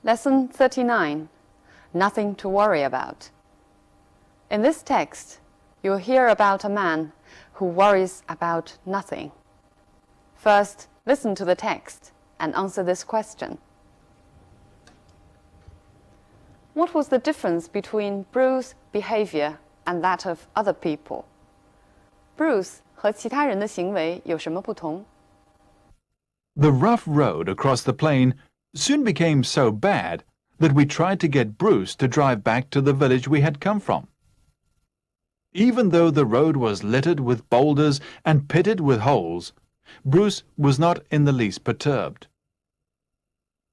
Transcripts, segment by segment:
Lesson 39. Nothing to worry about. In this text, you'll hear about a man who worries about nothing. First, listen to the text and answer this question. What was the difference between Bruce's behavior and that of other people? Bruce 和其他人的行为有什么不同？ The rough road across the plain soon became so bad that we tried to get Bruce to drive back to the village we had come from. Even though the road was littered with boulders and pitted with holes, Bruce was not in the least perturbed.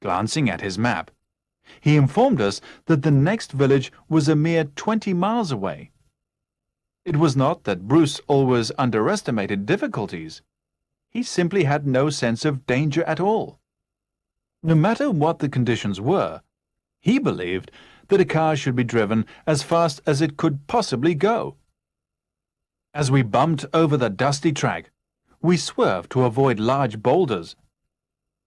Glancing at his map, he informed us that the next village was a mere 20 miles away. It was not that Bruce always underestimated difficulties. He simply had no sense of danger at all. No matter what the conditions were, he believed that a car should be driven as fast as it could possibly go. As we bumped over the dusty track, we swerved to avoid large boulders.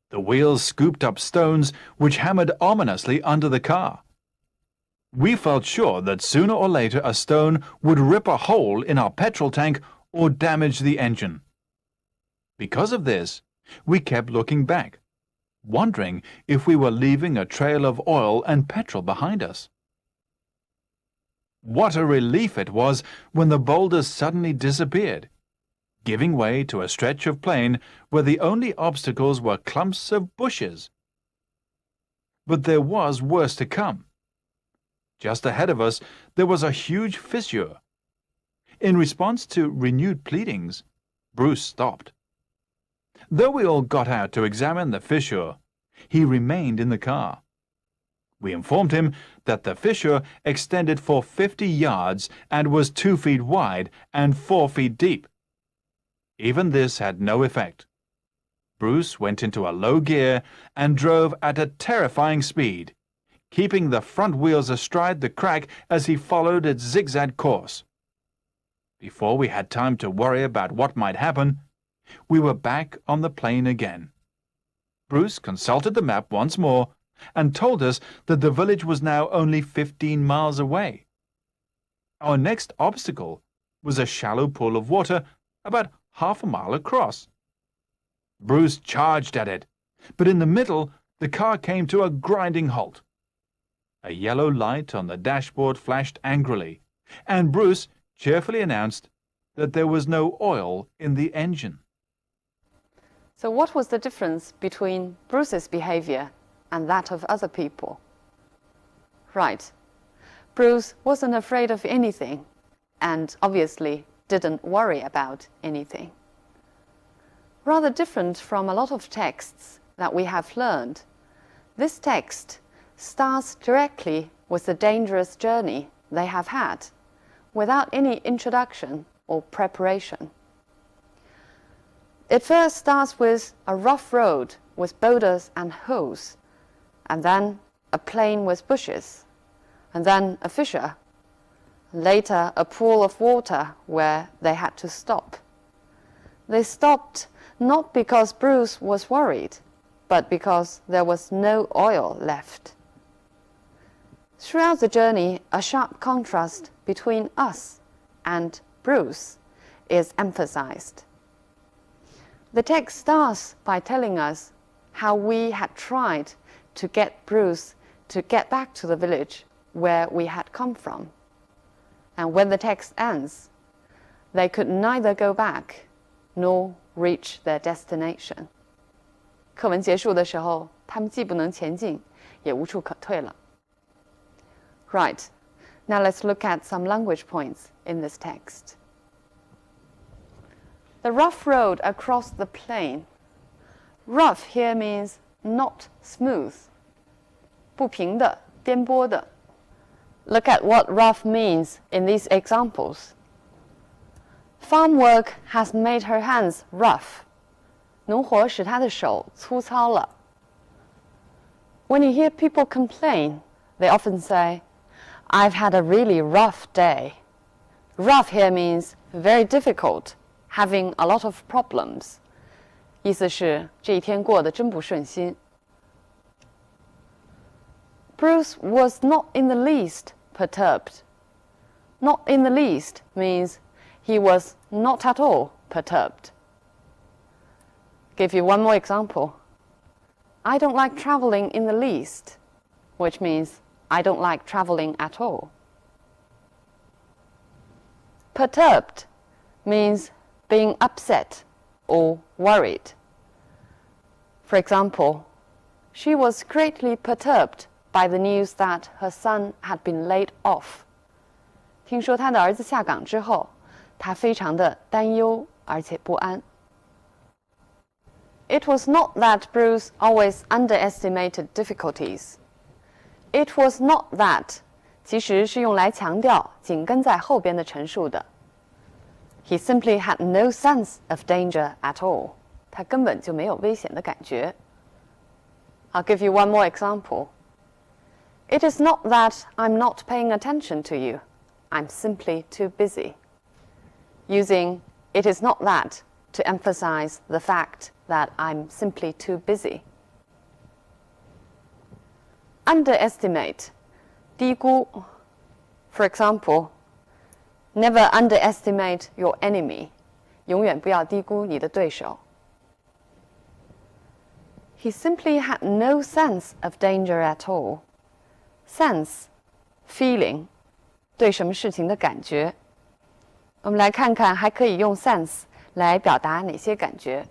The wheels scooped up stones which hammered ominously under the car. We felt sure that sooner or later a stone would rip a hole in our petrol tank or damage the engine. Because of this, we kept looking back, wondering if we were leaving a trail of oil and petrol behind us. What a relief it was when the boulders suddenly disappeared, giving way to a stretch of plain where the only obstacles were clumps of bushes. But there was worse to come. Just ahead of us, there was a huge fissure. In response to renewed pleadings, Bruce stopped. Though we all got out to examine the fissure, he remained in the car. We informed him that the fissure extended for 50 yards and was 2 feet wide and 4 feet deep. Even this had no effect. Bruce went into a low gear and drove at a terrifying speed, keeping the front wheels astride the crack as he followed its zigzag course. Before we had time to worry about what might happen, we were back on the plain again. Bruce consulted the map once more and told us that the village was now only 15 miles away. Our next obstacle was a shallow pool of water about half a mile across. Bruce charged at it, but in the middle the car came to a grinding halt. A yellow light on the dashboard flashed angrily, and Bruce cheerfully announced that there was no oil in the engine. So what was the difference between Bruce's behavior and that of other people? Right. Bruce wasn't afraid of anything and obviously didn't worry about anything. Rather different from a lot of texts that we have learned, this text starts directly with the dangerous journey they have had, without any introduction or preparation. It first starts with a rough road with boulders and holes, and then a plain with bushes, and then a fissure, later a pool of water where they had to stop. They stopped not because Bruce was worried, but because there was no oil left. Throughout the journey, a sharp contrast between us and Bruce is emphasized. The text starts by telling us how we had tried to get Bruce to get back to the village where we had come from. And when the text ends, they could neither go back nor reach their destination. 课文结束的时候，他们既不能前进，也无处可退了。Right, now let's look at some language points in this text. The rough road across the plain. Rough here means not smooth. 不平的，颠簸的。Look at what rough means in these examples. Farm work has made her hands rough. 农活使她的手粗糙了。When you hear people complain, they often say, I've had a really rough day. Rough here means very difficult, having a lot of problems. 意思是这一天过得真不顺心。Bruce was not in the least perturbed. Not in the least means he was not at all perturbed. Give you one more example. I don't like traveling in the least, which means I don't like traveling at all. Perturbed means being upset or worried. For example, she was greatly perturbed by the news that her son had been laid off. 听说她的儿子下岗之后，她非常的担忧而且不安。It was not that Bruce always underestimated difficulties. It was not that 其实是用来强调紧跟在后边的陈述的。He simply had no sense of danger at all. 他根本就没有危险的感觉。I'll give you one more example. It is not that I'm not paying attention to you. I'm simply too busy. Using it is not that to emphasize the fact that I'm simply too busy. Underestimate, 低估。For example, never underestimate your enemy. 永远不要低估你的对手。He simply had no sense of danger at all. Sense, feeling, 对什么事情的感觉。我们来看看还可以用 sense 来表达哪些感觉。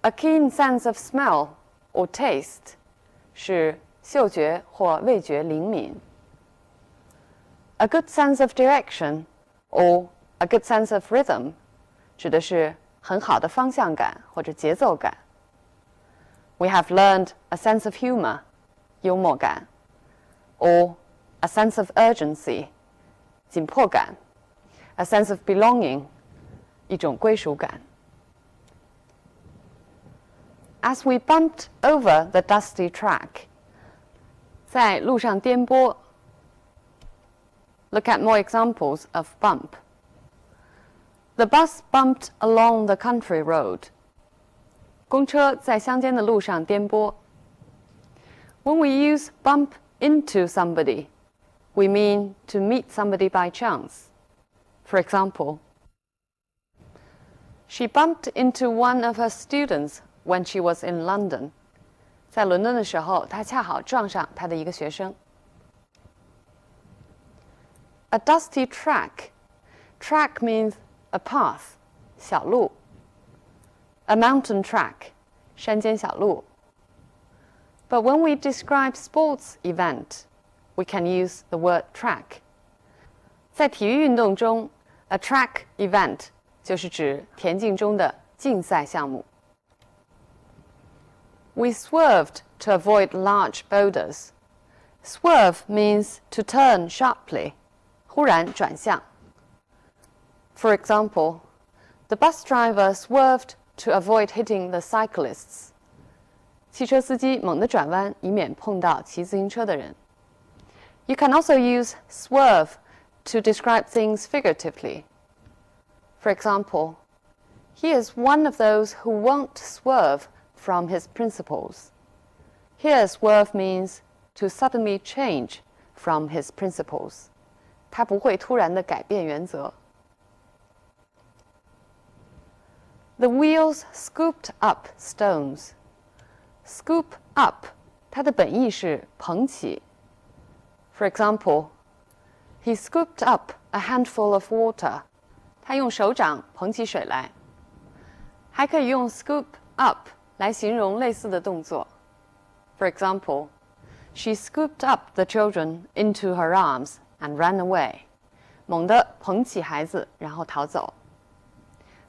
A keen sense of smell or taste 是嗅觉或味觉灵敏。A good sense of direction or a good sense of rhythm 指的是很好的方向感或者节奏感。We have learned a sense of humor 幽默感 or a sense of urgency 紧迫感 a sense of belonging 一种归属感。As we bumped over the dusty track 在路上颠簸。Look at more examples of bump. The bus bumped along the country road. 公车在乡间的路上颠簸。When we use bump into somebody, we mean to meet somebody by chance. For example, she bumped into one of her students when she was in London. 在伦敦的时候，她恰好撞上她的一个学生。A dusty track. Track means a path, 小路。A mountain track, 山间小路。But when we describe sports event, we can use the word track. 在体育运动中 ，a track event 就是指田径中的竞赛项目。We swerved to avoid large boulders. Swerve means to turn sharply, 忽然转向。For example, the bus driver swerved to avoid hitting the cyclists. 汽车司机猛地转弯，以免碰到骑自行车的人。You can also use swerve to describe things figuratively. For example, he is one of those who won't swerve from his principles. Here, swerve means to suddenly change from his principles. 他不会突然地改变原则。The wheels scooped up stones. Scoop up, 它的本意是捧起。For example, he scooped up a handful of water. 他用手掌捧起水来。还可以用 scoop up 来形容类似的动作。For example, she scooped up the children into her arms and ran away. 猛地捧起孩子，然后逃走。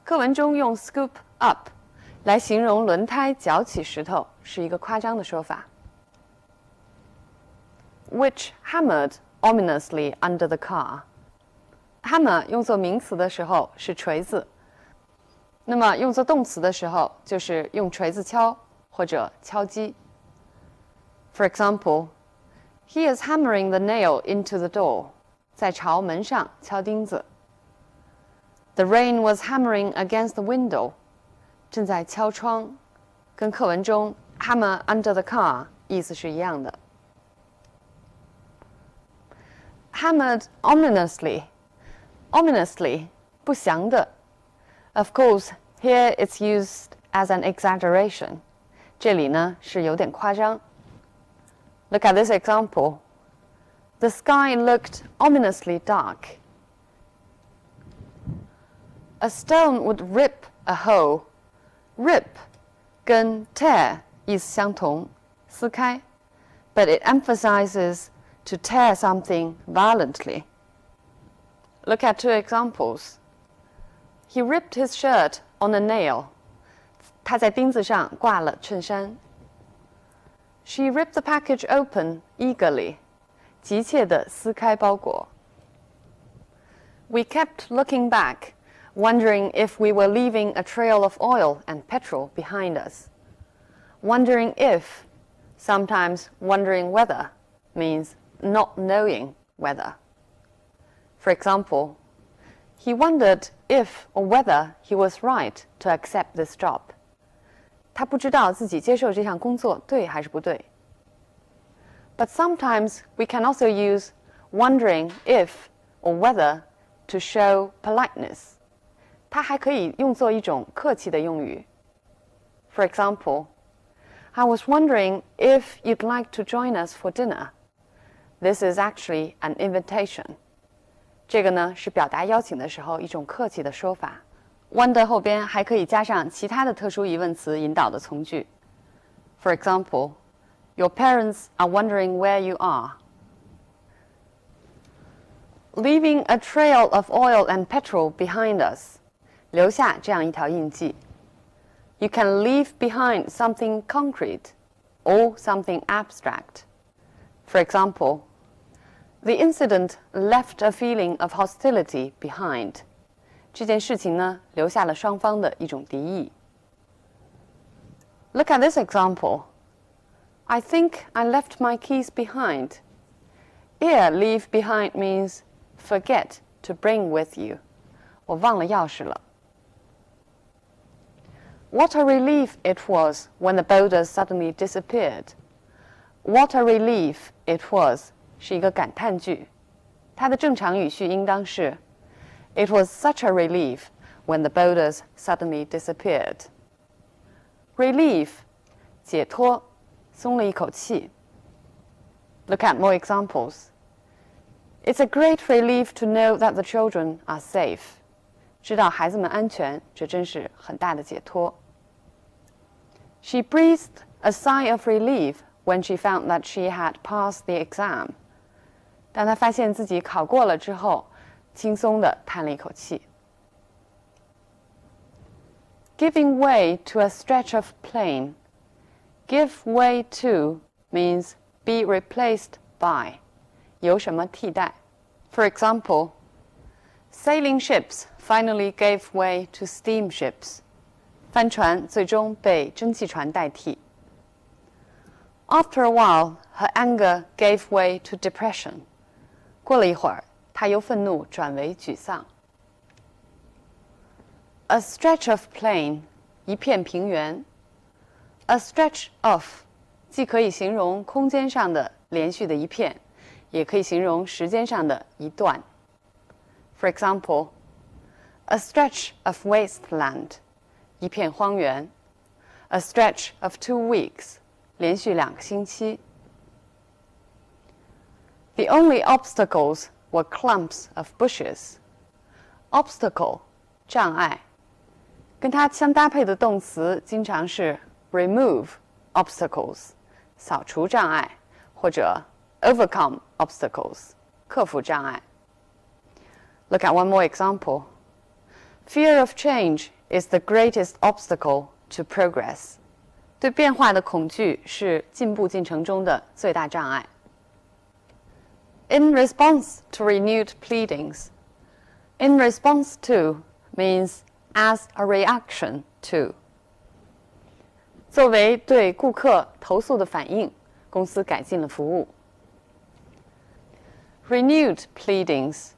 课文中用 scoop up 来形容轮胎搅起石头，是一个夸张的说法。Which hammered ominously under the car. Hammer 用作名词的时候是锤子，那么用作动词的时候就是用锤子敲或者敲击。For example, he is hammering the nail into the door. 在朝门上敲钉子。The rain was hammering against the window. 正在敲窗，跟课文中 hammer under the car 意思是一样的。hammered ominously. Ominously, 不祥的. Of course, here it's used as an exaggeration. 这里呢是有点夸张. Look at this example. The sky looked ominously dark. A stone would rip a hole. Rip 跟 tear 意思相同，撕开 but it emphasizes to tear something violently. Look at two examples. He ripped his shirt on a nail. 他在钉子上挂了衬衫。She ripped the package open eagerly. 急切地撕开包裹。We kept looking back, wondering if we were leaving a trail of oil and petrol behind us. Wondering if, sometimes wondering whether, means not knowing whether. For example, he wondered if or whether he was right to accept this job. 他不知道自己接受这项工作对还是不对。But sometimes we can also use wondering if or whether to show politeness. 它还可以用作一种客气的用语。For example, I was wondering if you'd like to join us for dinner. This is actually an invitation. 这个呢是表达邀请的时候一种客气的说法。Wonder 后边还可以加上其他的特殊疑问词引导的从句。For example, your parents are wondering where you are. Leaving a trail of oil and petrol behind us. 留下这样一条印记。You can leave behind something concrete or something abstract. For example, the incident left a feeling of hostility behind. 这件事情呢，留下了双方的一种敌意。Look at this example. I think I left my keys behind. Here, leave behind means forget to bring with you. 我忘了钥匙了。What a relief it was when the boulders suddenly disappeared. What a relief it was 是一个感叹句，它的正常语序应当是 It was such a relief when the boulders suddenly disappeared. Relief 解脱，松了一口气。Look at more examples. It's a great relief to know that the children are safe. 知道孩子们安全，这真是很大的解脱。She breathed a sigh of relief when she found that she had passed the exam. 当她发现自己考过了之后，轻松地叹了一口气。Giving way to a stretch of plain. Give way to means be replaced by. 由什么替代。For example, sailing ships finally gave way to steamships. 帆船最终被蒸汽船代替。After a while, her anger gave way to depression. 过了一会儿，她由愤怒转为沮丧。A stretch of plain, 一片平原。A stretch of, 既可以形容空间上的连续的一片，也可以形容时间上的一段。For example, a stretch of wasteland, 一片荒原。A stretch of 2 weeks, 连续2个星期。The only obstacles were clumps of bushes. Obstacle, 障碍。跟它相搭配的动词经常是 remove obstacles, 扫除障碍，或者 overcome obstacles, 克服障碍。Look at one more example. Fear of change is the greatest obstacle to progress. 对变化的恐惧是进步进程中的最大障碍。In response to renewed pleadings. In response to means as a reaction to. 作为对顾客投诉的反应，公司改进了服务。Renewed pleadings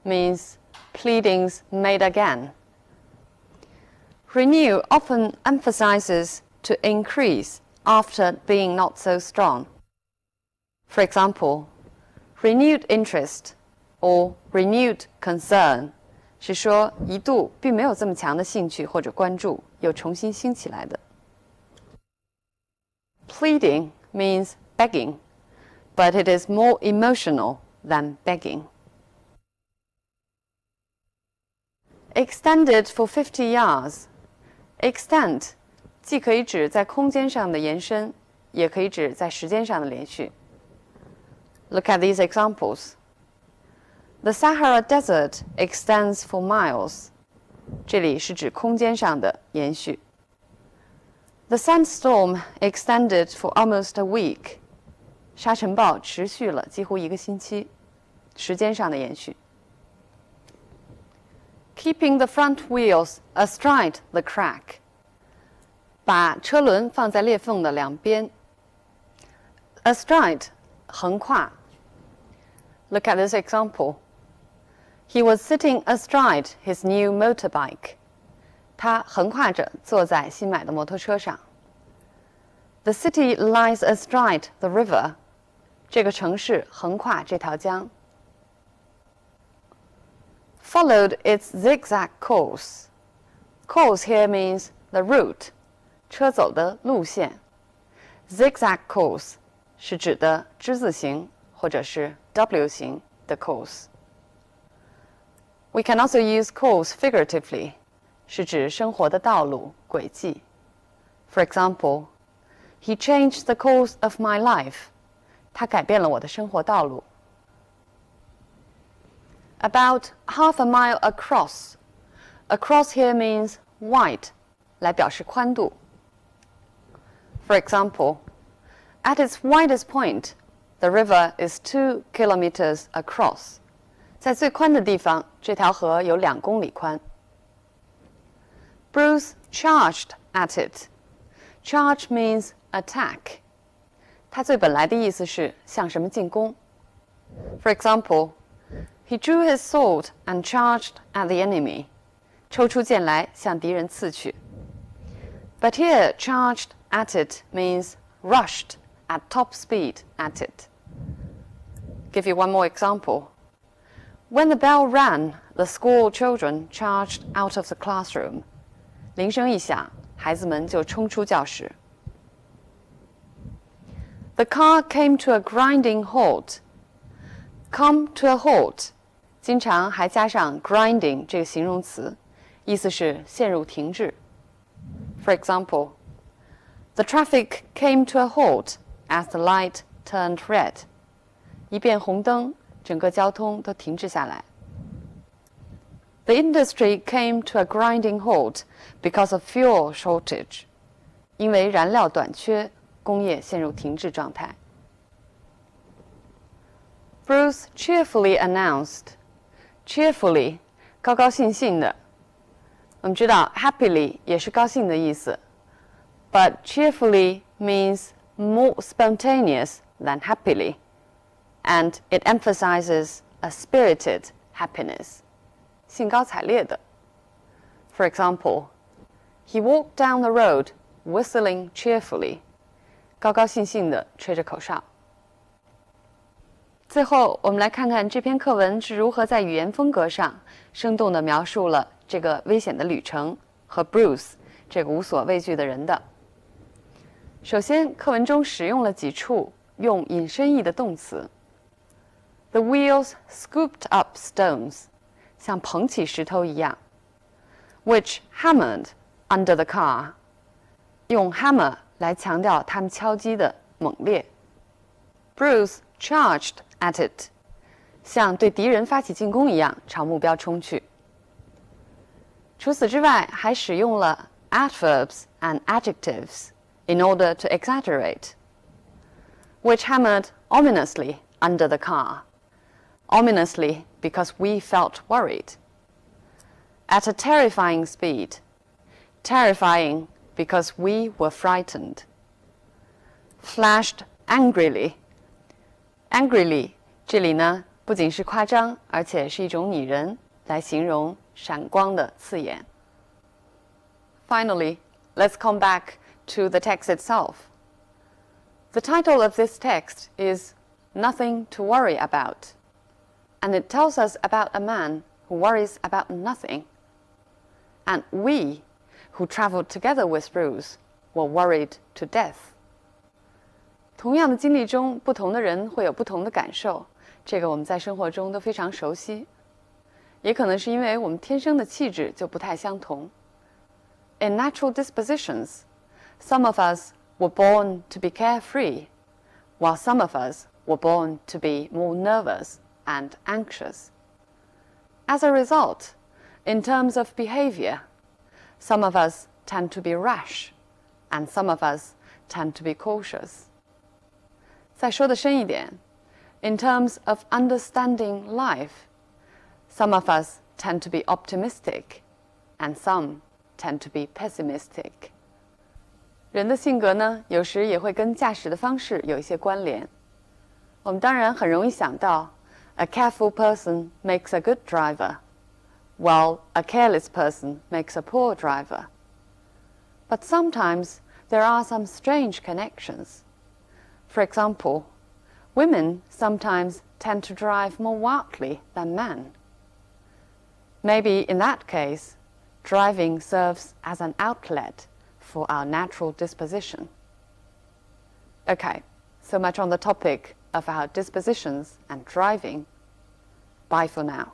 means pleadings made again. Renew often emphasizes to increase after being not so strong. For example, renewed interest or renewed concern 是说一度并没有这么强的兴趣或者关注，又重新兴起来的。Pleading means begging, but it is more emotional than begging. Extended for 50 yards. Extend 既可以指在空间上的延伸，也可以指在时间上的连续。Look at these examples. The Sahara Desert extends for miles. 这里是指空间上的延续。The sandstorm extended for almost a week. 沙尘暴持续了几乎1个星期，时间上的延续。Keeping the front wheels astride the crack. 把车轮放在裂缝的两边。Astride 横跨。Look at this example. He was sitting astride his new motorbike. 他横跨着坐在新买的摩托车上。The city lies astride the river. 这个城市横跨这条江。Followed its zigzag course. Course here means the route. 车走的路线。Zigzag course 是指的之字形或者是 W 型的 course。We can also use course figuratively 是指生活的道路轨迹。For example, he changed the course of my life. 他改变了我的生活道路。About half a mile across. Across here means wide 来表示宽度。For example, at its widest point, the river is 2 kilometers across. 在最宽的地方，这条河有2公里宽。Bruce charged at it. Charge means attack. 它最本来的意思是向什么进攻。For example, he drew his sword and charged at the enemy. 抽出剑来向敌人刺去。But here, charged at it means rushed at top speed at it. Give you one more example. When the bell rang, the school children charged out of the classroom. 铃声一响，孩子们就冲出教室。The car came to a grinding halt. Come to a halt. 经常还加上 grinding 这个形容词，意思是陷入停滞。For example, the traffic came to a halt as the light turned red. 一变红灯，整个交通都停滞下来。The industry came to a grinding halt because of fuel shortage. 因为燃料短缺，工业陷入停滞状态。Bruce cheerfully announced. Cheerfully, 高高兴兴的。我们知道 happily 也是高兴的意思 ，but cheerfully means more spontaneous than happily, and it emphasizes a spirited happiness. 兴高采烈的。For example, he walked down the road whistling cheerfully. 高高兴兴地吹着口哨。最后，我们来看看这篇课文是如何在语言风格上生动地描述了这个危险的旅程和 Bruce 这个无所畏惧的人的。首先，课文中使用了几处用引申义的动词。The wheels scooped up stones, 像捧起石头一样。Which hammered under the car, 用 hammer 来强调他们敲击的猛烈。Bruce charged at it, 像对敌人发起进攻一样朝目标冲去。除此之外，还使用了 adverbs and adjectives in order to exaggerate. Which hammered ominously under the car. Ominously because we felt worried. At a terrifying speed. Terrifying because we were frightened. Flashed angrily. Angrily 这里呢不仅是夸张，而且是一种拟人来形容闪光的刺眼。Finally, let's come back to the text itself. The title of this text is Nothing to Worry About. and it tells us about a man who worries about nothing. And we, who traveled together with Bruce, were worried to death. 同样的经历中，不同的人会有不同的感受，这个我们在生活中都非常熟悉。也可能是因为我们天生的气质就不太相同。In natural dispositions, some of us were born to be carefree, while some of us were born to be more nervous and anxious. As a result, in terms of behavior, some of us tend to be rash, and some of us tend to be cautious. 再说得深一点 in terms of understanding life, some of us tend to be optimistic, and some tend to be pessimistic. 人的性格呢，有时也会跟驾驶的方式有一些关联。我们当然很容易想到 a careful person makes a good driver, while a careless person makes a poor driver. But sometimes there are some strange connections. For example, women sometimes tend to drive more wildly than men. Maybe in that case, driving serves as an outlet for our natural disposition. Okay, so much on the topic of our dispositions and driving. Bye for now.